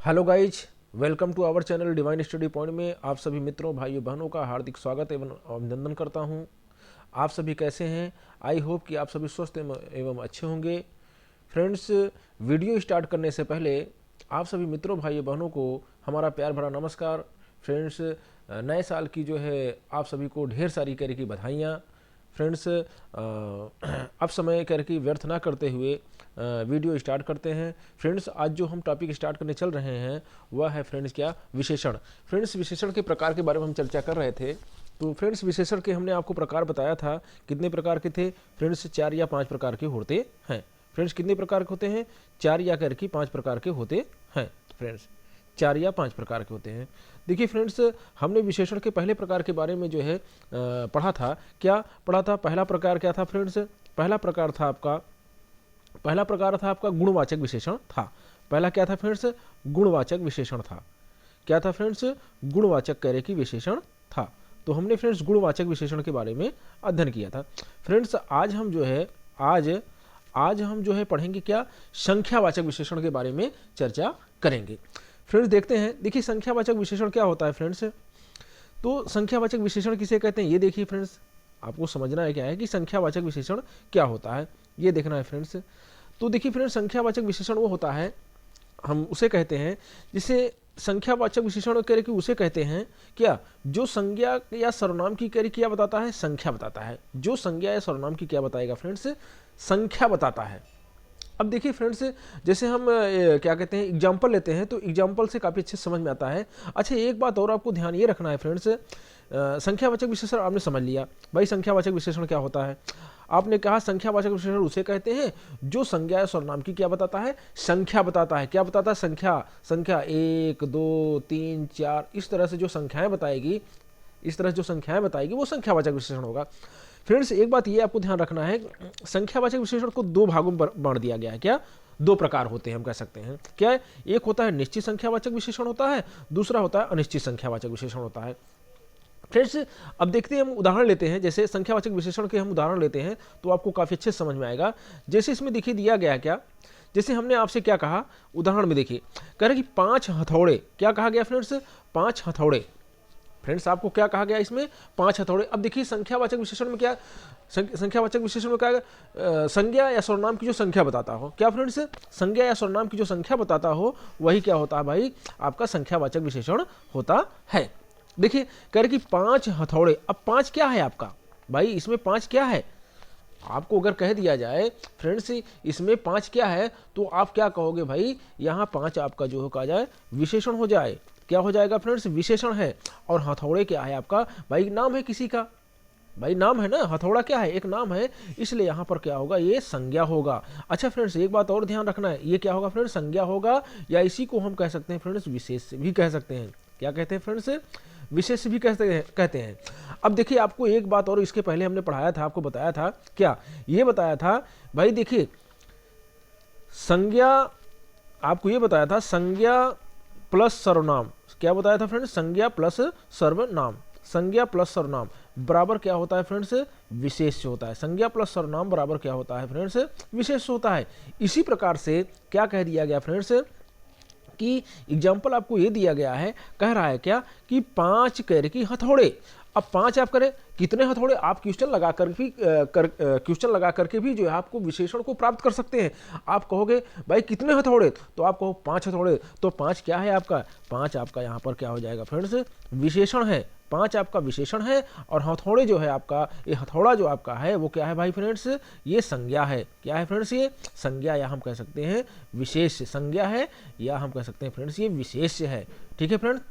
Hello guys, welcome to our channel divine study point में आप सभी मित्रों भाइयों बहनों का हार्दिक स्वागत एवं अभिनंदन करता हूं। आप सभी कैसे हैं? आई होप कि आप सभी स्वस्थ एवं अच्छे होंगे। फ्रेंड्स, वीडियो स्टार्ट करने से पहले आप सभी मित्रों भाइयों बहनों को हमारा प्यार भरा नमस्कार। फ्रेंड्स, नए साल की जो है आप सभी को ढेर सारी करे की बधाइयाँ। फ्रेंड्स, अब समय करके व्यर्थ ना करते हुए वीडियो स्टार्ट करते हैं। फ्रेंड्स, आज जो हम टॉपिक स्टार्ट करने चल रहे हैं वह है फ्रेंड्स क्या, विशेषण। फ्रेंड्स, विशेषण के प्रकार के बारे में हम चर्चा कर रहे थे। तो फ्रेंड्स, विशेषण के हमने आपको प्रकार बताया था। कितने प्रकार के थे फ्रेंड्स? 4 या 5 प्रकार के होते हैं। फ्रेंड्स, कितने प्रकार के होते हैं? 4 या करके 5 प्रकार के होते हैं। फ्रेंड्स, 4 या 5 प्रकार के होते हैं। देखिए फ्रेंड्स, हमने विशेषण के पहले प्रकार के बारे में जो है पढ़ा था। क्या पढ़ा था? पहला प्रकार क्या था फ्रेंड्स? पहला प्रकार था आपका गुणवाचक विशेषण था। पहला क्या था फ्रेंड्स? गुणवाचक विशेषण था। क्या था फ्रेंड्स? गुणवाचक कार्य की विशेषण था। तो हमने फ्रेंड्स गुणवाचक विशेषण के बारे में अध्ययन किया था। फ्रेंड्स, आज हम जो है पढ़ेंगे क्या, संख्यावाचक विशेषण के बारे में चर्चा करेंगे। फ्रेंड्स, देखते हैं। देखिए, संख्यावाचक विशेषण क्या होता है फ्रेंड्स? तो संख्यावाचक विशेषण किसे कहते हैं ये देखिए फ्रेंड्स, आपको समझना है क्या है कि संख्यावाचक विशेषण क्या होता है, ये देखना है फ्रेंड्स। तो देखिए फ्रेंड्स, संख्यावाचक विशेषण वो होता है, हम उसे कहते हैं जिसे संख्यावाचक विशेषण करके उसे कहते हैं क्या, जो संज्ञा या सर्वनाम की कार्य क्या बताता है? संख्या बताता है। जो संज्ञा या सर्वनाम की क्या बताएगा फ्रेंड्स? संख्या बताता है। अब देखिए फ्रेंड्स, जैसे हम क्या कहते हैं, एग्जाम्पल लेते हैं तो एग्जाम्पल से काफ़ी अच्छे समझ में आता है। अच्छा, एक बात और आपको ध्यान ये रखना है फ्रेंड्स, संख्यावाचक विशेषण आपने समझ लिया। भाई, संख्यावाचक विशेषण क्या होता है? आपने कहा संख्यावाचक विशेषण उसे कहते हैं जो संज्ञा या सर्वनाम की क्या बताता है? संख्या बताता है। क्या बताता है? संख्या 1 2 3 4 इस तरह से जो संख्याएं बताएगी, वो संख्यावाचक विशेषण होगा। फ्रेंड्स, एक बात ये आपको ध्यान रखना है, संख्यावाचक विशेषण को 2 भागों में बांट दिया गया है। क्या? 2 प्रकार होते हैं, हम कह सकते हैं। क्या है? एक होता है निश्चित संख्यावाचक विशेषण होता है, दूसरा होता है अनिश्चित संख्यावाचक विशेषण होता है। फ्रेंड्स, अब देखते हैं, हम उदाहरण लेते हैं। जैसे संख्यावाचक विशेषण के हम उदाहरण लेते हैं तो आपको काफ़ी अच्छे से समझ में आएगा। जैसे इसमें देखिए दिया गया क्या, जैसे हमने आपसे क्या कहा उदाहरण में, देखिए कह रहे कि 5 हथौड़े। क्या कहा गया फ्रेंड्स? 5 हथौड़े। फ्रेंड्स, आपको क्या कहा गया इसमें? 5 हथौड़े। अब देखिए संख्यावाचक विशेषण में क्या, संख्यावाचक विशेषण में क्या, संज्ञा या सर्वनाम की जो संख्या बताता हो। क्या फ्रेंड्स? संज्ञा या सर्वनाम की जो संख्या बताता हो वही क्या होता है भाई? आपका संख्यावाचक विशेषण होता है। देखिए कह रहे कि 5 हथौड़े। अब 5 क्या है आपका भाई? इसमें 5 क्या है? आपको अगर कह दिया जाए फ्रेंड्स इसमें 5 क्या है, तो आप क्या कहोगे भाई? यहाँ 5 आपका जो कहा जाए विशेषण हो जाए। क्या हो जाएगा फ्रेंड्स? विशेषण है। और हथौड़े क्या है आपका भाई? नाम है किसी का। भाई नाम है ना, हथौड़ा क्या है? एक नाम है, इसलिए यहाँ पर क्या होगा? ये संज्ञा होगा। अच्छा फ्रेंड्स, एक बात और ध्यान रखना है, ये क्या होगा फ्रेंड्स? संज्ञा होगा, या इसी को हम कह सकते हैं फ्रेंड्स विशेष भी कह सकते हैं। क्या कहते हैं फ्रेंड्स? विशेष भी कहते हैं। अब देखिए, आपको एक बात और इसके पहले हमने पढ़ाया था, आपको बताया था क्या, ये बताया था भाई, देखिए संज्ञा, आपको ये बताया था संज्ञा प्लस सर्वनाम। क्या बताया था फ्रेंड्स? संज्ञा प्लस सर्वनाम। संज्ञा प्लस सर्वनाम बराबर क्या होता है फ्रेंड्स? विशेष होता है। संज्ञा प्लस सर्वनाम बराबर क्या होता है फ्रेंड्स? विशेष होता है। इसी प्रकार से क्या कह दिया गया फ्रेंड्स कि एग्जाम्पल आपको ये दिया गया है, कह रहा है क्या कि 5 कैरे की हथौड़े। अब 5 आप करें कितने हथौड़े, आप क्वेश्चन लगा करके भी जो है आपको विशेषण को प्राप्त कर सकते हैं। आप कहोगे भाई कितने हथौड़े, तो आप कहो 5 हथौड़े। तो 5 क्या है आपका? 5 आपका यहाँ पर क्या हो जाएगा फ्रेंड्स? विशेषण है। 5 आपका विशेषण है। और हथौड़े जो है आपका, ये हथौड़ा जो आपका है वो क्या है भाई फ्रेंड्स? ये संज्ञा है। क्या है फ्रेंड्स? ये संज्ञा, या हम कह सकते हैं विशेष संज्ञा है, या हम कह सकते हैं फ्रेंड्स ये विशेष है। ठीक है फ्रेंड्स,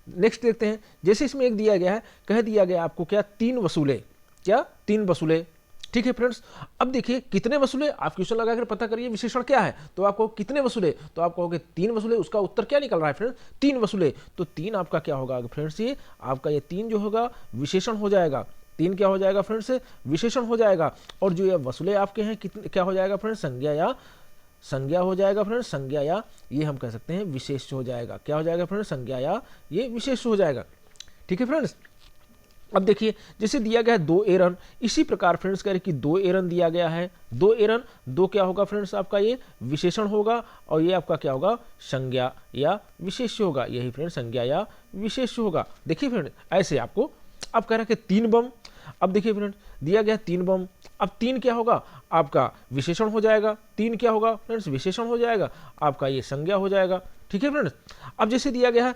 नेक्स्ट देखते हैं। जैसे इसमें एक दिया गया है, कह दिया गया आपको क्या, 3 वसूले। क्या? 3 वसूले। ठीक है फ्रेंड्स, अब देखिए कितने वसूले, आप क्वेश्चन लगाकर पता करिए विशेषण क्या है, तो आपको कितने वसूले, तो आप कहोगे 3 वसूले। उसका उत्तर क्या निकल रहा है फ्रेंड्स? 3 वसूले। तो 3 आपका क्या होगा फ्रेंड्स? ये आपका ये 3 जो होगा विशेषण हो जाएगा। 3 क्या हो जाएगा फ्रेंड्स? विशेषण हो जाएगा। और जो ये वसूले आपके हैं कितने, क्या हो जाएगा फ्रेंड्स? संज्ञा हो जाएगा फ्रेंड्स। संज्ञा, या ये हम कह सकते हैं विशेष हो जाएगा। क्या हो जाएगा फ्रेंड्स? संज्ञा या ये विशेष हो जाएगा। ठीक है फ्रेंड्स, अब देखिए जैसे दिया गया है 2 एरन, इसी प्रकार फ्रेंड्स कह रहे कि 2 एरन दिया गया है, 2 एरन, 2 क्या होगा फ्रेंड्स आपका ये विशेषण होगा और ये आपका क्या होगा संज्ञा या विशेष्य होगा, यही फ्रेंड्स संज्ञा या विशेष्य होगा। देखिए फ्रेंड ऐसे आपको अब कह रहा है कि 3 बम, अब देखिए फ्रेंड दिया गया 3 बम, अब 3 क्या होगा आपका विशेषण हो जाएगा, 3 क्या होगा फ्रेंड्स विशेषण हो जाएगा, आपका ये संज्ञा हो जाएगा। ठीक है फ्रेंड्स। अब जैसे दिया गया है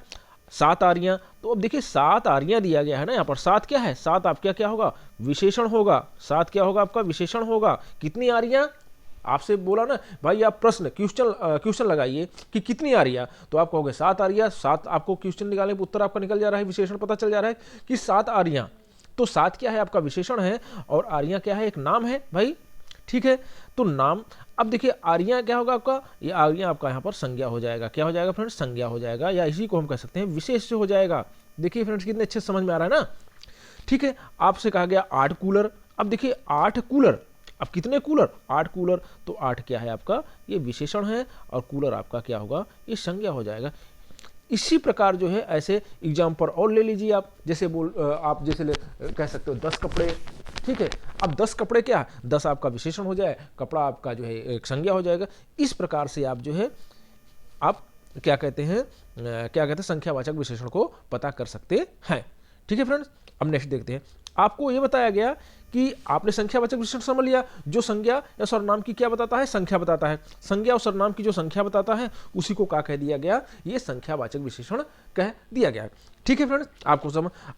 7 आरियां, तो अब देखिए 7 आरियां दिया गया है ना, यहाँ पर 7 क्या है, 7 आपका क्या होगा विशेषण होगा, 7 क्या होगा आपका विशेषण होगा। कितनी आरियां आपसे बोला ना भाई, आप प्रश्न क्वेश्चन लगाइए कि कितनी आरियां, तो आप कहोगे 7 आरियां, 7 आपको क्वेश्चन निकालने पर उत्तर आपका निकल जा रहा है, विशेषण पता चल जा रहा है कि 7 आरियां, तो 7 क्या है आपका विशेषण है और आरियां क्या है एक नाम है भाई। ठीक है, तो नाम, अब देखिए आर्या क्या होगा आपका, ये आर्या आपका यहाँ पर संज्ञा हो जाएगा, क्या हो जाएगा फ्रेंड्स संज्ञा हो जाएगा, या इसी को हम कह सकते हैं विशेष हो जाएगा। देखिए फ्रेंड्स कितने अच्छे समझ में आ रहा है ना। ठीक है, आपसे कहा गया 8 कूलर, अब देखिए 8 कूलर, अब कितने कूलर 8 कूलर, तो 8 क्या है आपका ये विशेषण है और कूलर आपका क्या होगा ये संज्ञा हो जाएगा। इसी प्रकार जो है ऐसे एग्जाम्पल और ले लीजिए आप, जैसे आप जैसे कह सकते हो 10 कपड़े। ठीक है, अब 10 कपड़े क्या है, 10 आपका विशेषण हो जाए, कपड़ा आपका जो है एक संज्ञा हो जाएगा। इस प्रकार से आप जो है आप क्या कहते हैं संख्यावाचक विशेषण को पता कर सकते हैं। ठीक है फ्रेंड्स, अब नेक्स्ट देखते हैं। आपको ये बताया गया कि आपने संख्यावाचक विशेषण समझ लिया, जो संज्ञा या सर्वनाम की क्या बताता है संख्या बताता है, संज्ञा और सर्वनाम की जो संख्या बताता है उसी को क्या कह दिया गया, ये संख्यावाचक विशेषण कह दिया गया है। ठीक है फ्रेंड्स,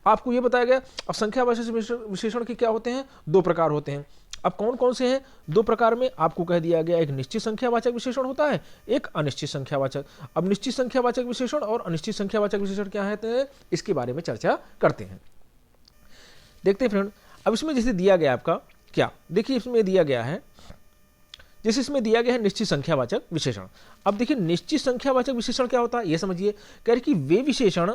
आपको ये बताया गया। अब संख्यावाचक विशेषण के क्या होते हैं, 2 प्रकार होते हैं। अब कौन कौन से हैं 2 प्रकार में, आपको कह दिया गया एक निश्चित संख्यावाचक विशेषण होता है, एक अनिश्चित संख्यावाचक। अब निश्चित संख्यावाचक विशेषण और अनिश्चित संख्यावाचक विशेषण क्या है, इसके बारे में चर्चा करते हैं। देखते हैं फ्रेंड, अब इसमें जैसे दिया गया आपका क्या, देखिए इसमें दिया गया है, जैसे इसमें दिया गया है निश्चित संख्यावाचक विशेषण। अब देखिए निश्चित संख्यावाचक विशेषण क्या होता है ये समझिए। कह रहे कि वे विशेषण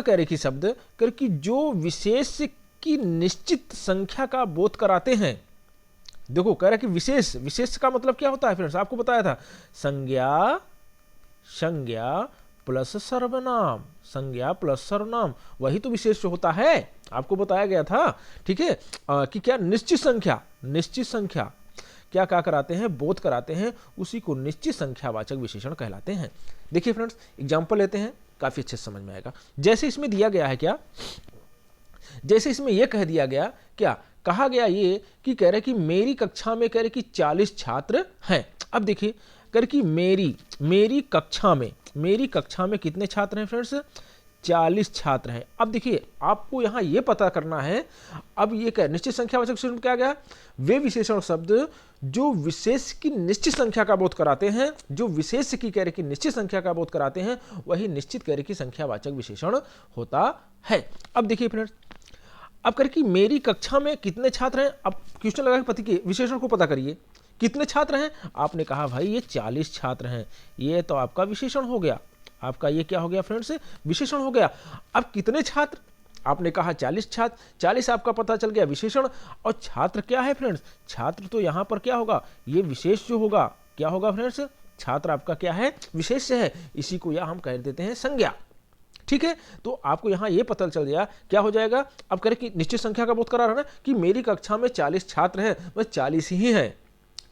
कह रहे कि शब्द कह रहे कि जो विशेष की निश्चित संख्या का बोध कराते हैं। देखो कह रहा है कि विशेष का मतलब क्या होता है फ्रेंड्स, आपको बताया था संज्ञा प्लस सर्वनाम, संज्ञा प्लस सर्वनाम, वही तो विशेष होता है, आपको बताया गया था। ठीक है, कि क्या निश्चित संख्या क्या कराते हैं, बोध कराते हैं, उसी को निश्चित संख्यावाचक विशेषण कहलाते हैं। देखिए फ्रेंड्स एग्जांपल लेते हैं, काफी अच्छे समझ में आएगा। जैसे इसमें दिया गया है क्या, जैसे इसमें यह कह दिया गया क्या, कहा गया ये कि कह रहे कि मेरी कक्षा में कह रहे कि 40 छात्र हैं। अब देखिए कह रहे कि मेरी कक्षा में कितने छात्र हैं फ्रेंड्स, 40 छात्र हैं। अब देखिए आपको यहां यह पता करना है, अब ये क्या निश्चित संख्यावाचक विशेषण क्या गया, वे विशेषण शब्द जो विशेष की निश्चित संख्या का बोध कराते हैं, जो विशेष की कह रहे कि निश्चित संख्या का बोध कराते हैं, वही निश्चित कह रहे कि संख्यावाचक विशेषण होता है। अब देखिए फ्रेंड्स, अब कह रहे कि मेरी कक्षा में कितने छात्र हैं, अब क्वेश्चन लगा पति के विशेषण को पता करिए, कितने छात्र हैं, आपने कहा भाई ये 40 छात्र हैं, ये तो आपका विशेषण हो गया, आपका ये क्या हो गया फ्रेंड्स विशेषण हो गया। अब कितने छात्र, आपने कहा 40 छात्र, 40 आपका पता चल गया विशेषण, और छात्र क्या है फ्रेंड्स, छात्र तो यहां पर क्या होगा, ये विशेष जो होगा, क्या होगा फ्रेंड्स, छात्र आपका क्या है विशेष है, इसी को या हम कह देते हैं संज्ञा। ठीक है, तो आपको यहां यह पता चल गया क्या हो जाएगा। अब कह रहे कि निश्चित संख्या का बोध करा रहा है ना कि मेरी कक्षा में 40 छात्र हैं, बस 40 ही हैं।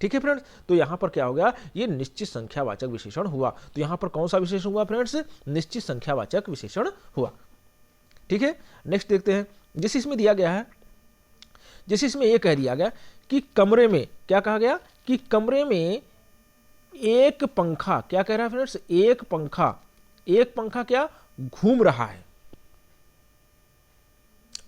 ठीक है फ्रेंड्स, तो यहां पर क्या हो गया, ये निश्चित संख्यावाचक विशेषण हुआ। तो यहां पर कौन सा विशेषण हुआ फ्रेंड्स, निश्चित संख्यावाचक विशेषण हुआ। ठीक है, नेक्स्ट देखते हैं। जैसे इसमें दिया गया है, जैसे इसमें यह कह दिया गया कि कमरे में, क्या कहा गया कि कमरे में एक पंखा, क्या कह रहा है फ्रेंड्स, एक पंखा क्या घूम रहा है।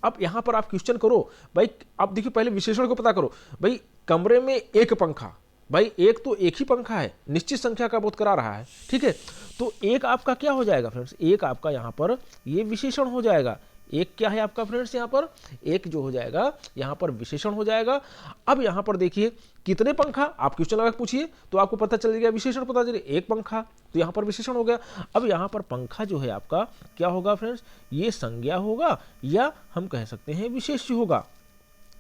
अब यहां पर आप क्वेश्चन करो भाई, आप देखिए पहले विशेषण को पता करो भाई, कमरे में एक पंखा, भाई एक तो एक ही पंखा है, निश्चित संख्या का बोध करा रहा है। ठीक है, तो एक आपका क्या हो जाएगा फ्रेंड्स, एक आपका यहां पर ये विशेषण हो जाएगा, एक क्या है आपका फ्रेंड्स यहाँ पर, एक जो हो जाएगा यहाँ पर विशेषण हो जाएगा। अब यहाँ पर देखिए कितने पंखा, आप क्वेश्चन लगा पूछिए तो आपको पता चल गया, विशेषण पता चले एक पंखा, तो यहाँ पर विशेषण हो गया। अब यहाँ पर पंखा जो है आपका क्या होगा फ्रेंड्स, ये संज्ञा होगा या हम कह सकते हैं विशेष्य होगा,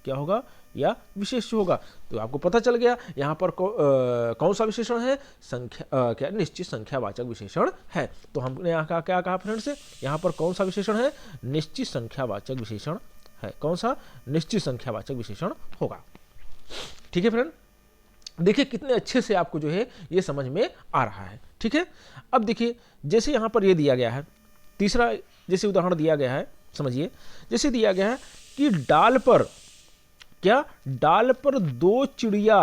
क्या होगा, या विशेष्य होगा। तो आपको पता चल गया यहाँ पर कौन सा विशेषण है, संख्या क्या निश्चित संख्यावाचक विशेषण है। तो हमने यहाँ क्या कहा फ्रेंड्स, यहाँ पर कौन सा विशेषण है, निश्चित संख्यावाचक विशेषण है। कौन सा, निश्चित संख्यावाचक विशेषण होगा। ठीक है फ्रेंड, देखिए कितने अच्छे से आपको जो है ये समझ में आ रहा है। ठीक है, अब देखिए जैसे यहाँ पर ये दिया गया है, तीसरा जैसे उदाहरण दिया गया है, समझिए जैसे दिया गया है कि डाल पर डाल पर 2 चिड़िया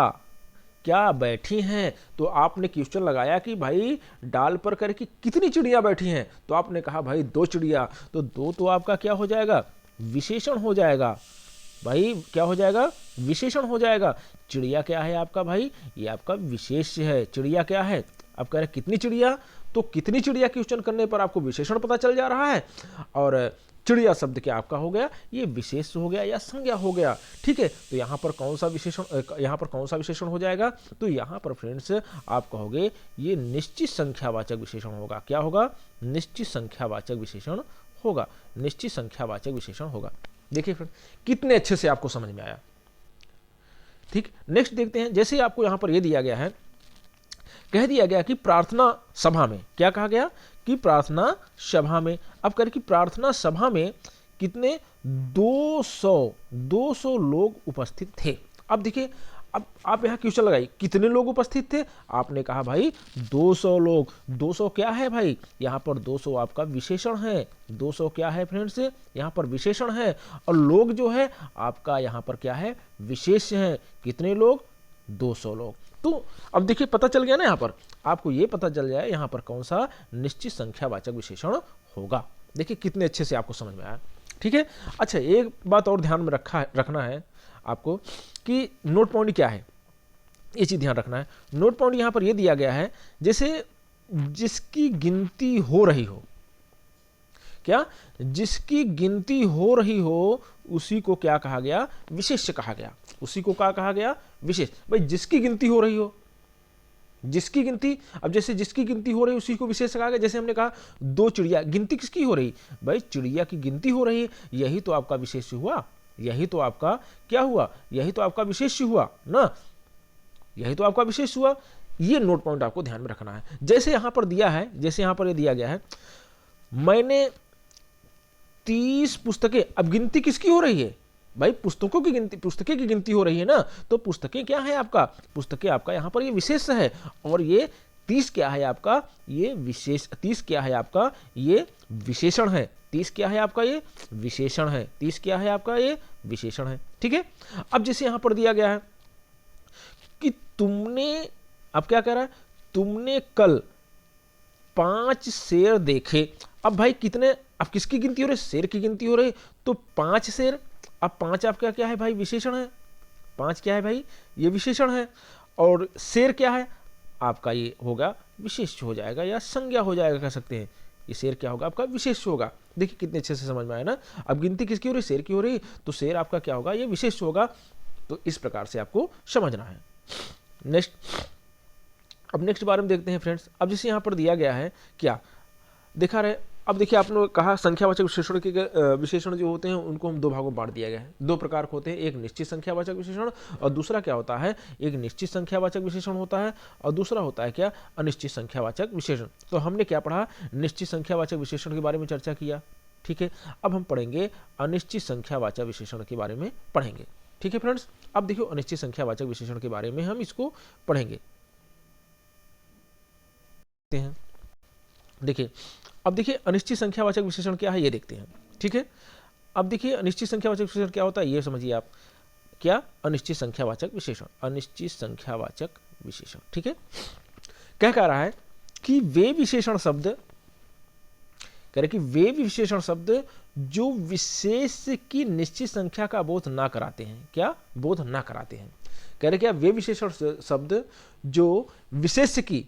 क्या बैठी हैं। तो आपने क्वेश्चन लगाया कि भाई डाल पर करके कितनी चिड़िया बैठी हैं, तो आपने कहा भाई 2 चिड़िया, तो 2 तो आपका क्या हो जाएगा, विशेषण हो जाएगा। भाई क्या हो जाएगा, विशेषण हो जाएगा। चिड़िया क्या है आपका भाई, ये आपका विशेष्य है। चिड़िया क्या है, आप कह रहे हैं कितनी चिड़िया, तो कितनी चिड़िया क्वेश्चन करने पर आपको विशेषण पता चल जा रहा है, और चिड़िया शब्द क्या आपका हो गया, ये विशेष हो गया या संज्ञा हो गया। ठीक है, तो यहाँ पर कौन सा विशेषण, यहाँ पर कौन सा विशेषण हो जाएगा, तो यहाँ पर फ्रेंड्स आप कहोगे ये निश्चित संख्यावाचक विशेषण होगा। क्या होगा, निश्चित संख्यावाचक विशेषण होगा, निश्चित संख्यावाचक विशेषण होगा। देखिए फ्रेंड कितने अच्छे से आपको समझ में आया। ठीक, नेक्स्ट देखते हैं, जैसे आपको यहाँ पर ये दिया गया है, कह दिया गया कि प्रार्थना सभा में, क्या कहा गया कि प्रार्थना सभा में, अब करें कि प्रार्थना सभा में कितने 200 लोग उपस्थित थे। अब देखिए, अब आप यहाँ क्वेश्चन लगाइए कितने लोग उपस्थित थे, आपने कहा भाई 200 लोग। 200 क्या है भाई, यहाँ पर 200 आपका विशेषण है। 200 क्या है फ्रेंड्स, यहाँ पर विशेषण है, और लोग जो है आपका यहाँ पर क्या है, विशेष्य है। कितने लोग, 200 लोग। तो अब देखिए पता चल गया ना, यहाँ पर आपको ये पता चल जाए यहाँ पर कौन सा निश्चित संख्यावाचक विशेषण होगा। देखिए कितने अच्छे से आपको समझ में आया। ठीक है, अच्छा एक बात और ध्यान में रखना है आपको कि नोट पॉइंट क्या है, ये चीज ध्यान रखना है। नोट पॉइंट यहाँ पर ये दिया गया है, जैसे जिसकी गिनती हो रही हो, क्या, जिसकी गिनती हो रही हो उसी को क्या कहा गया, विशेष्य कहा गया। उसी को क्या कहा गया, विशेष। भाई जिसकी गिनती हो रही हो, जिसकी गिनती, अब जैसे जिसकी गिनती हो रही है उसी को विशेष कहा गया। जैसे हमने कहा 2 चिड़िया, गिनती किसकी हो रही, भाई चिड़िया की गिनती हो रही है, यही तो आपका विशेष हुआ, यही तो आपका क्या हुआ, यही तो आपका विशेष हुआ ना, यही तो आपका विशेष हुआ। ये नोट पॉइंट आपको ध्यान में रखना है। जैसे यहां पर दिया है, जैसे यहां पर ये दिया गया है, मैंने 30 पुस्तकें, अब गिनती किसकी हो रही है भाई, पुस्तकों की गिनती, पुस्तकें की गिनती हो रही है ना, तो पुस्तकें क्या है आपका, पुस्तकें आपका यहाँ पर ये विशेष है, और ये 30 क्या है आपका, ये विशेष, 30 क्या है आपका, ये विशेषण है। 30 क्या है आपका, ये विशेषण है। 30 क्या है आपका, ये विशेषण है। ठीक है, अब जैसे यहाँ पर दिया गया है कि तुमने, अब क्या कह रहा है, तुमने कल 5 शेर देखे। अब भाई कितने, अब किसकी गिनती हो रही है, शेर की गिनती हो रही, तो 5 शेर। अब 5 आपका क्या है भाई, विशेषण है। 5 क्या है भाई, ये विशेषण है, और शेर क्या है आपका, ये होगा विशेष हो जाएगा या संज्ञा हो जाएगा, कह सकते हैं। ये शेर क्या होगा आपका, विशेष होगा। देखिए कितने अच्छे से समझ में आया ना। अब गिनती किसकी हो रही, शेर की हो रही, तो शेर आपका क्या होगा, ये विशेष होगा। तो इस प्रकार से आपको समझना है। नेक्स्ट, अब नेक्स्ट बारे में देखते हैं फ्रेंड्स। अब जैसे यहाँ पर दिया गया है, क्या दिखा रहे, अब देखिए आपने कहा संख्यावाचक विशेषण के विशेषण जो होते हैं उनको हम 2 भागों में बांट दिया गया है। 2 प्रकार के होते हैं, एक निश्चित संख्यावाचक विशेषण, और दूसरा क्या होता है, एक निश्चित संख्यावाचक विशेषण होता है, और दूसरा होता है क्या, अनिश्चित संख्यावाचक विशेषण। तो हमने क्या पढ़ा, निश्चित संख्यावाचक विशेषण के बारे में चर्चा किया। ठीक है, अब हम पढ़ेंगे अनिश्चित संख्यावाचक विशेषण के बारे में पढ़ेंगे। ठीक है फ्रेंड्स, अब देखिए अनिश्चित संख्यावाचक विशेषण के बारे में हम इसको पढ़ेंगे। देखिए, अब देखिए अनिश्चित संख्यावाचक विशेषण क्या है ये देखते हैं। ठीक है, अब देखिए अनिश्चित संख्यावाचक विशेषण क्या होता है ये समझिए आप। क्या, अनिश्चित संख्यावाचक विशेषण, अनिश्चित संख्यावाचक विशेषण। ठीक है, क्या कह रहा है कि वे विशेषण शब्द, कह रहे कि वे विशेषण शब्द जो विशेष की निश्चित संख्या का बोध ना कराते हैं, क्या बोध ना कराते हैं। कह रहे क्या, वे विशेषण शब्द जो विशेष की,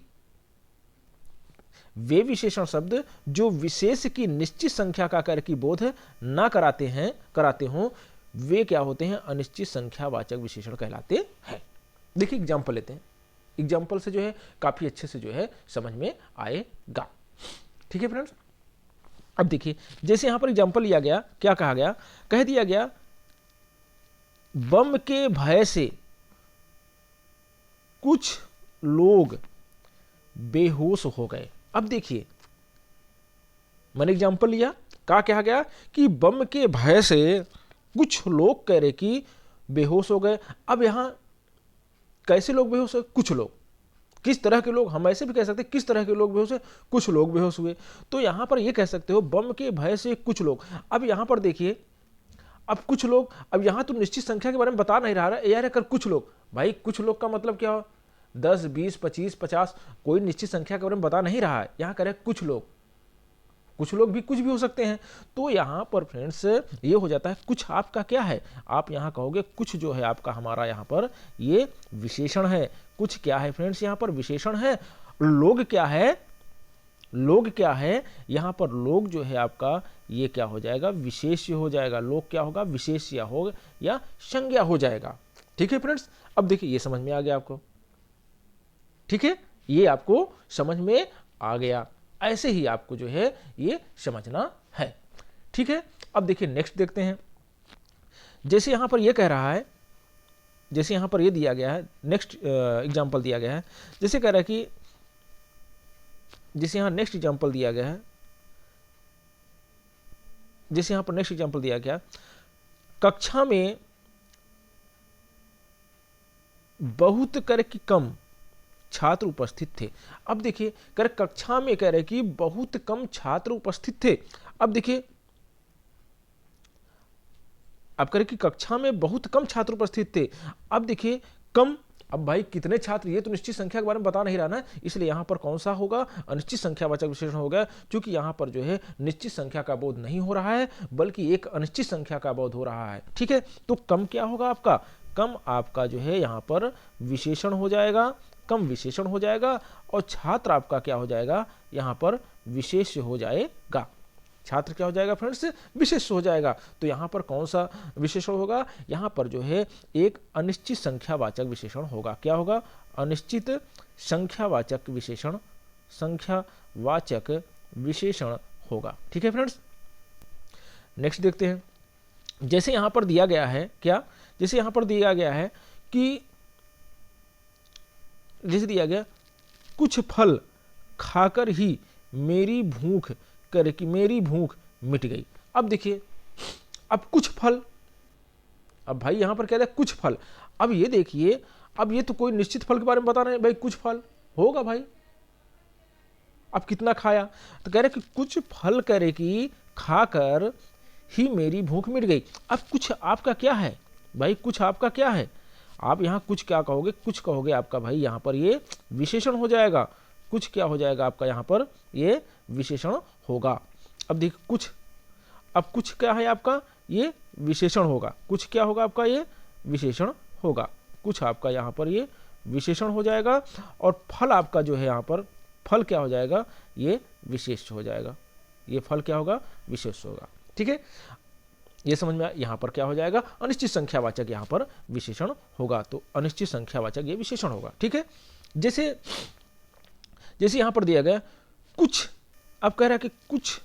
वे विशेषण शब्द जो विशेष की निश्चित संख्या का कर की बोध ना कराते हों, वे क्या होते हैं, अनिश्चित संख्यावाचक विशेषण कहलाते हैं। देखिए एग्जांपल लेते हैं, एग्जांपल से जो है काफी अच्छे से जो है समझ में आएगा। ठीक है फ्रेंड्स, अब देखिए जैसे यहां पर एग्जांपल लिया गया, क्या कहा गया, कह दिया गया बम के भय से कुछ लोग बेहोश हो गए। अब देखिए, मैंने एग्जाम्पल लिया, क्या गया कि बम के भय से कुछ लोग कह रहे कि बेहोश हो गए। अब यहां कैसे लोग बेहोश हुए? कुछ लोग। किस तरह के लोग? हम ऐसे भी कह सकते हैं किस तरह के लोग बेहोश हुए? कुछ लोग बेहोश हुए। तो यहां पर यह कह सकते हो बम के भय से कुछ लोग। अब यहां पर देखिए, अब कुछ लोग, अब यहां तो निश्चित संख्या के बारे में बता नहीं रहा है यार, अगर कुछ लोग, भाई कुछ लोग का मतलब क्या हो? 10, 20, 25, 50, कोई निश्चित संख्या के बारे में बता नहीं रहा है। यहां कह रहे कुछ लोग, कुछ लोग भी कुछ भी हो सकते हैं। तो यहां पर फ्रेंड्स ये हो जाता है कुछ आपका क्या है, आप यहां कहोगे कुछ जो है आपका हमारा यहां पर ये विशेषण है। कुछ क्या है फ्रेंड्स? यहां पर विशेषण है। लोग क्या है? लोग क्या है? यहां पर लोग जो है आपका ये क्या हो जाएगा? विशेष्य हो जाएगा। लोग क्या होगा? विशेष्य हो या संज्ञा हो जाएगा। ठीक है फ्रेंड्स, अब देखिए ये समझ में आ गया आपको। ठीक है, ये आपको समझ में आ गया। ऐसे ही आपको जो है ये समझना है। ठीक है, अब देखिए नेक्स्ट देखते हैं। जैसे यहां पर ये कह रहा है, जैसे यहां पर ये दिया गया है, नेक्स्ट एग्जांपल दिया गया है। जैसे कह रहा है कि, जैसे यहां नेक्स्ट एग्जांपल दिया गया है, जैसे यहां पर नेक्स्ट एग्जांपल दिया गया, कक्षा में बहुत करके कम छात्र उपस्थित थे। अब देखिए कर कक्षा में कह रहे कि बहुत कम छात्र उपस्थित थे। अब देखिए, अब कह रहे कि कक्षा में बहुत कम छात्र उपस्थित थे। अब देखिए कम, अब भाई कितने छात्र, ये तो निश्चित संख्या के बारे में बता नहीं रहा ना, इसलिए यहां पर कौन सा होगा? अनिश्चित संख्यावाचक विशेषण होगा, क्योंकि यहां पर जो है निश्चित संख्या का बोध नहीं हो रहा है, बल्कि एक अनिश्चित संख्या का बोध हो रहा है। ठीक है, तो कम क्या होगा आपका? कम आपका जो है यहां पर विशेषण हो जाएगा, कम विशेषण हो जाएगा, और छात्र आपका क्या हो जाएगा? यहां पर विशेष हो जाएगा। छात्र क्या हो जाएगा फ्रेंड्स? विशेष हो जाएगा। तो यहां पर कौन सा विशेषण होगा? यहां पर जो है एक अनिश्चित संख्यावाचक विशेषण होगा। क्या होगा? अनिश्चित संख्यावाचक विशेषण, संख्यावाचक विशेषण होगा। ठीक है फ्रेंड्स, नेक्स्ट देखते हैं। जैसे यहां पर दिया गया है क्या, जैसे यहां पर दिया गया है कि, जैसे दिया गया कुछ फल खाकर ही मेरी भूख करे कि मेरी भूख मिट गई। अब देखिए, अब कुछ फल, अब भाई यहां पर कह रहा है कुछ फल। अब ये देखिए, अब ये तो कोई निश्चित फल के बारे में बता रहे हैं, भाई कुछ फल होगा भाई। अब कितना खाया? तो कह रहे कि कुछ फल करे कि खाकर ही मेरी भूख मिट गई। अब कुछ आपका क्या है भाई? कुछ आपका क्या है? आप यहां कुछ क्या कहोगे? कुछ कहोगे आपका भाई यहां पर ये विशेषण हो जाएगा। कुछ क्या हो जाएगा आपका? यहां पर ये विशेषण होगा। अब देखिए कुछ, अब कुछ क्या है आपका? ये विशेषण होगा। कुछ क्या होगा आपका? ये विशेषण होगा। कुछ आपका यहां पर ये विशेषण हो जाएगा, और फल आपका जो है यहां पर, फल क्या हो जाएगा? ये विशेष हो जाएगा। ये फल क्या होगा? विशेष होगा। ठीक है, ये समझ में आया? यहां पर क्या हो जाएगा? अनिश्चित संख्यावाचक यहां पर विशेषण होगा। तो अनिश्चित संख्यावाचक ये विशेषण होगा। ठीक है, जैसे जैसे यहां पर दिया गया कुछ, अब कह रहा है कि कुछ,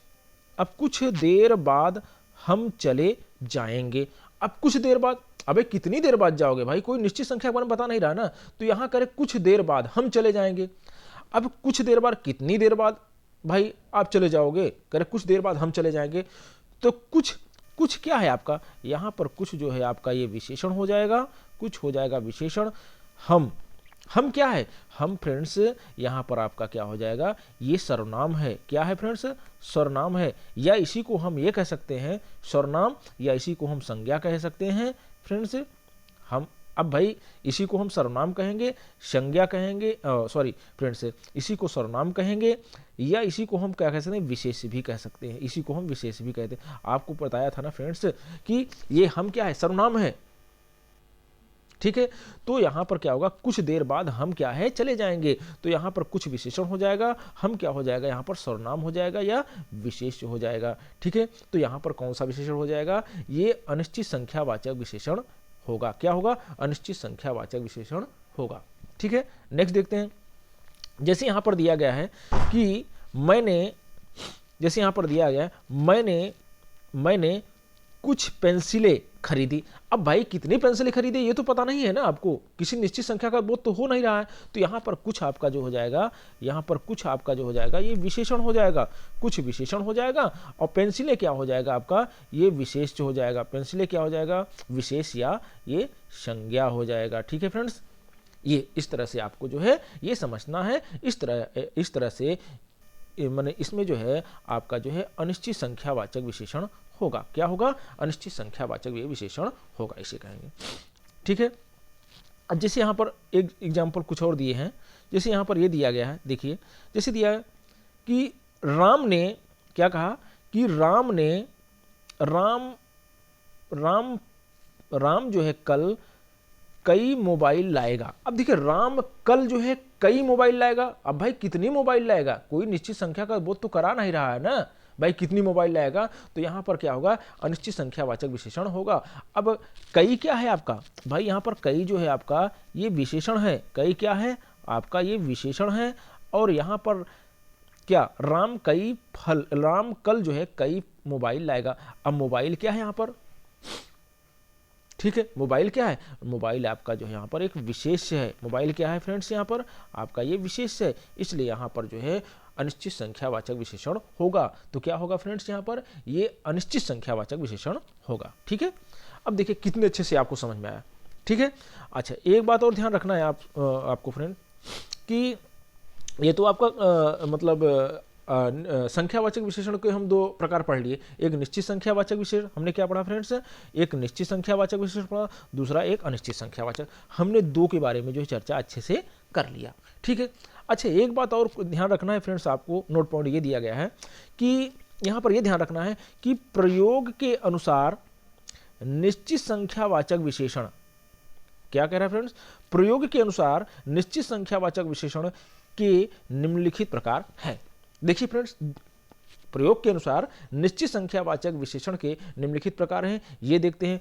अब कुछ देर बाद हम चले जाएंगे। अब कुछ देर बाद, अबे कितनी देर बाद जाओगे भाई? कोई निश्चित संख्या के बारे में बता नहीं रहा ना, तो यहां करे कुछ देर बाद हम चले जाएंगे। अब कुछ देर बाद, कितनी देर बाद भाई आप चले जाओगे? करे कुछ देर बाद हम चले जाएंगे। तो कुछ, कुछ क्या है आपका? यहां पर कुछ जो है आपका ये विशेषण हो जाएगा। कुछ हो जाएगा विशेषण। हम क्या है? हम फ्रेंड्स यहां पर आपका क्या हो जाएगा? ये सर्वनाम है। क्या है फ्रेंड्स? सर्वनाम है, या इसी को हम ये कह सकते हैं सर्वनाम, या इसी को हम संज्ञा कह सकते हैं फ्रेंड्स। हम, अब भाई इसी को हम सर्वनाम कहेंगे, संज्ञा कहेंगे, सॉरी फ्रेंड्स, इसी को सर्वनाम कहेंगे, या इसी को हम क्या कह सकते हैं? विशेष भी कह सकते हैं। इसी को हम विशेष भी कहते हैं। आपको बताया था ना फ्रेंड्स कि ये हम क्या है? सर्वनाम है। ठीक है, तो यहां पर क्या होगा? कुछ देर बाद हम क्या है? चले जाएंगे। तो यहां पर कुछ विशेषण हो जाएगा, हम क्या हो जाएगा? यहां पर सर्वनाम हो जाएगा या विशेष हो जाएगा। ठीक है, तो यहां पर कौन सा विशेषण हो जाएगा? ये अनिश्चित संख्यावाचक विशेषण होगा। क्या होगा? अनिश्चित संख्यावाचक विशेषण होगा। ठीक है, नेक्स्ट देखते हैं। जैसे यहां पर दिया गया है कि मैंने, जैसे यहां पर दिया गया है मैंने कुछ पेंसिलें खरीदी। अब भाई कितनी पेंसिलें खरीदी ये तो पता नहीं है ना आपको, किसी निश्चित संख्या का बोध तो हो नहीं रहा है। तो यहाँ पर कुछ आपका जो हो जाएगा, यहाँ पर कुछ आपका जो हो जाएगा ये विशेषण हो जाएगा, कुछ विशेषण हो जाएगा। और पेंसिलें क्या हो जाएगा आपका, ये विशेष जो हो जाएगा। पेंसिलें क्या हो जाएगा, विशेष या ये संज्ञा हो जाएगा। ठीक है फ्रेंड्स, ये इस तरह से आपको जो है ये समझना है। इस तरह से माने इसमें जो है आपका जो है अनिश्चित संख्यावाचक विशेषण होगा। क्या होगा, अनिश्चित संख्यावाचक विशेषण होगा, इसे कहेंगे। ठीक है, अब जैसे यहाँ पर एक एग्जाम्पल कुछ और दिए हैं। जैसे यहाँ पर ये दिया गया है, देखिए जैसे दिया है कि राम ने क्या कहा कि राम जो है कल कई मोबाइल लाएगा। अब देखिए राम कल जो है कई मोबाइल लाएगा। अब भाई कितनी मोबाइल लाएगा, कोई निश्चित संख्या का बोध तो करा नहीं रहा है ना भाई, कितनी मोबाइल लाएगा। तो यहाँ पर क्या होगा, अनिश्चित संख्यावाचक विशेषण होगा। अब कई क्या है आपका, भाई यहाँ पर कई जो है आपका ये विशेषण है। कई क्या है आपका, ये विशेषण है। और यहाँ पर क्या, राम कल जो है कई मोबाइल लाएगा। अब मोबाइल क्या है यहाँ पर, ठीक है, मोबाइल क्या है, मोबाइल आपका जो है यहाँ पर एक विशेष है। मोबाइल क्या है फ्रेंड्स, यहाँ पर आपका ये विशेष है, इसलिए यहाँ पर जो है अनिश्चित संख्यावाचक विशेषण होगा। तो क्या होगा फ्रेंड्स, यहाँ पर ये अनिश्चित संख्यावाचक विशेषण होगा। ठीक है, अब देखिए कितने अच्छे से आपको समझ में आया। ठीक है, अच्छा एक बात और ध्यान रखना है आपको फ्रेंड कि ये तो आपका मतलब संख्यावाचक विशेषण के हम दो प्रकार पढ़ लिए। एक निश्चित संख्यावाचक विशेषण, हमने क्या पढ़ा फ्रेंड्स, एक निश्चित संख्यावाचक विशेषण पढ़ा, दूसरा एक अनिश्चित संख्यावाचक। हमने दो के बारे में जो है चर्चा अच्छे से कर लिया। ठीक है, अच्छा एक बात और ध्यान रखना है फ्रेंड्स, आपको नोट पॉइंट ये दिया गया है कि यहाँ पर ये ध्यान रखना है कि प्रयोग के अनुसार निश्चित संख्यावाचक विशेषण, क्या कह रहा है फ्रेंड्स, प्रयोग के अनुसार निश्चित संख्यावाचक विशेषण के निम्नलिखित प्रकार हैं। देखिए फ्रेंड्स, प्रयोग के अनुसार निश्चित संख्यावाचक विशेषण के निम्नलिखित प्रकार हैं। ये देखते हैं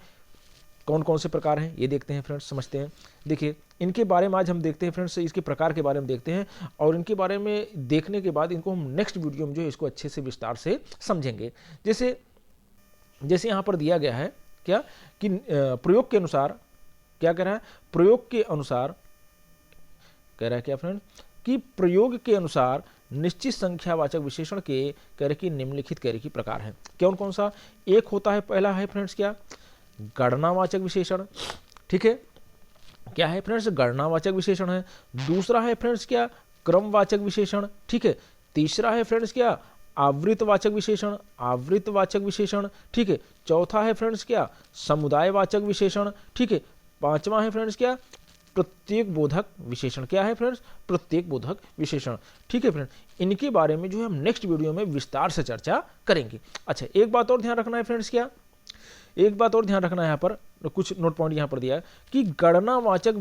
कौन कौन से प्रकार हैं, ये देखते हैं फ्रेंड्स, समझते हैं। देखिए इनके बारे में आज हम देखते हैं फ्रेंड्स, इसके प्रकार के बारे में देखते हैं। और इनके बारे में देखने के बाद इनको हम नेक्स्ट वीडियो में जो है इसको अच्छे से विस्तार से समझेंगे। जैसे यहाँ पर दिया गया है क्या कि प्रयोग के अनुसार, क्या कह रहा है, प्रयोग के अनुसार कह रहा है क्या फ्रेंड कि प्रयोग के अनुसार निश्चित संख्यावाचक विशेषण के कह रहे कि निम्नलिखित कह रहे कि प्रकार हैं। कौन कौन सा, एक होता है, पहला है फ्रेंड्स क्या, गणनावाचक विशेषण। ठीक है, क्या है फ्रेंड्स, गणनावाचक विशेषण है। दूसरा है फ्रेंड्स क्या, क्रमवाचक विशेषण। ठीक है, तीसरा है फ्रेंड्स क्या, आवृतवाचक विशेषण, आवृतवाचक विशेषण। ठीक है, चौथा है फ्रेंड्स क्या, समुदायवाचक विशेषण। ठीक है, पांचवा है फ्रेंड्स क्या, प्रत्येक बोधक विशेषण। क्या है फ्रेंड्स, प्रत्येक बोधक विशेषण। ठीक है फ्रेंड्स, इनके बारे में जो है हम नेक्स्ट वीडियो में विस्तार से चर्चा करेंगे। अच्छा एक बात और ध्यान रखना है फ्रेंड्स, क्या एक बात और ध्यान रखना है, यहाँ पर कुछ नोट पॉइंट यहाँ पर दिया है कि गणनावाचक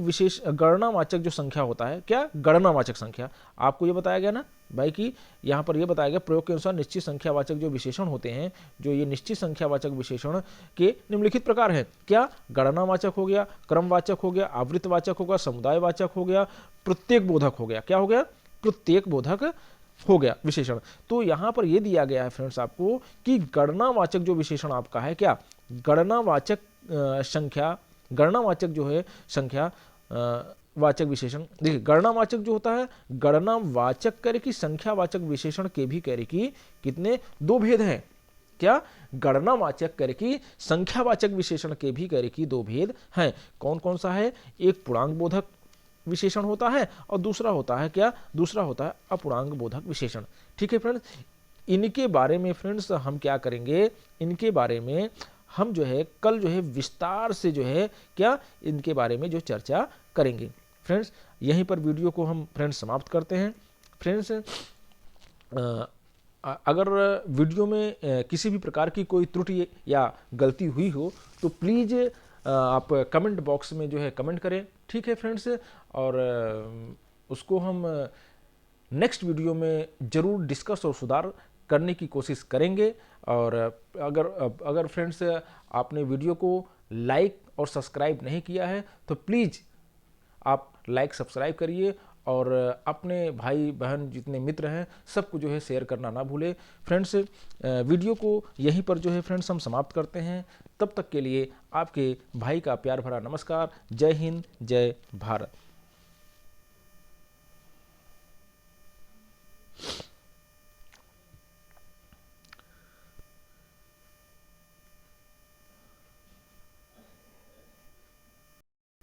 जो संख्या होता है, क्या, गणनावाचक संख्या। आपको ये बताया गया ना भाई कि यहाँ पर ये बताया गया प्रयोग के अनुसार निश्चित संख्यावाचक जो विशेषण होते हैं, जो ये निश्चित संख्यावाचक विशेषण के निम्नलिखित प्रकार हैं। क्या, गणनावाचक हो गया, क्रमवाचक हो गया, आवृतवाचक होगा, समुदायवाचक हो गया, प्रत्येक बोधक हो गया। क्या हो गया, प्रत्येक बोधक हो गया विशेषण। तो यहाँ पर ये दिया गया है फ्रेंड्स आपको कि गणनावाचक जो विशेषण आपका है, क्या, गणनावाचक संख्या, गणनावाचक जो है संख्या वाचक विशेषण। देखिए गणनावाचक जो होता है, गणनावाचक करे कि संख्यावाचक विशेषण के भी करे कि कितने, दो भेद हैं। क्या, गणनावाचक करे कि संख्यावाचक विशेषण के भी करे कि दो भेद हैं। कौन कौन सा है, एक पूर्णांक बोधक विशेषण होता है और दूसरा होता है क्या, दूसरा होता है अपूर्णांक बोधक विशेषण। ठीक है फ्रेंड्स, इनके बारे में फ्रेंड्स हम क्या करेंगे, इनके बारे में हम जो है कल जो है विस्तार से जो है क्या, इनके बारे में जो चर्चा करेंगे। फ्रेंड्स यहीं पर वीडियो को हम फ्रेंड्स समाप्त करते हैं। फ्रेंड्स अगर वीडियो में किसी भी प्रकार की कोई त्रुटि या गलती हुई हो तो प्लीज़ आप कमेंट बॉक्स में जो है कमेंट करें। ठीक है फ्रेंड्स, और उसको हम नेक्स्ट वीडियो में ज़रूर डिस्कस और सुधार करने की कोशिश करेंगे। और अगर फ्रेंड्स आपने वीडियो को लाइक और सब्सक्राइब नहीं किया है तो प्लीज़ आप लाइक सब्सक्राइब करिए और अपने भाई बहन जितने मित्र हैं सबको जो है शेयर करना ना भूले। फ्रेंड्स वीडियो को यहीं पर जो है फ्रेंड्स हम समाप्त करते हैं। तब तक के लिए आपके भाई का प्यार भरा नमस्कार। जय हिंद, जय भारत।